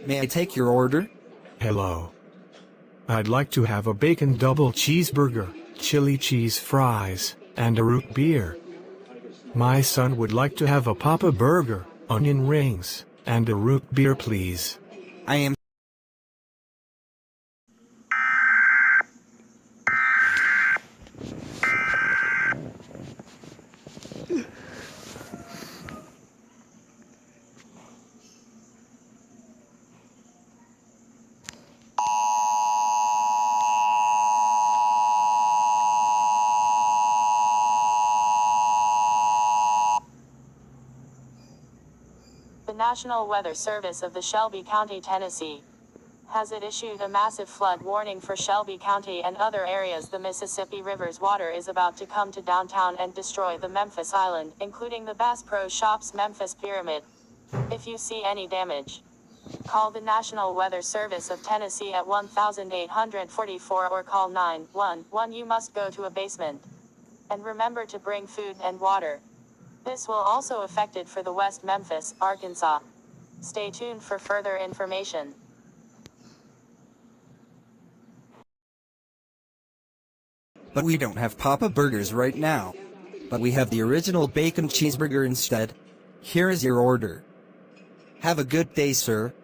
May I take your order? Hello. I'd like to have a bacon double cheeseburger, chili cheese fries, and a root beer. My son would like to have a Papa burger, onion rings, and a root beer, please. I am. The National Weather Service of the Shelby County, Tennessee, has issued a massive flood warning for Shelby County and other areas. The Mississippi River's water is about to come to downtown and destroy the Memphis Island, including the Bass Pro Shops Memphis Pyramid. If you see any damage, call the National Weather Service of Tennessee at 1-844 or call 911. You must go to a basement. And remember to bring food and water. This will also affect it for the West Memphis, Arkansas. Stay tuned for further information. But we don't have Papa burgers right now. But we have the original bacon cheeseburger instead. Here is your order. Have a good day, sir.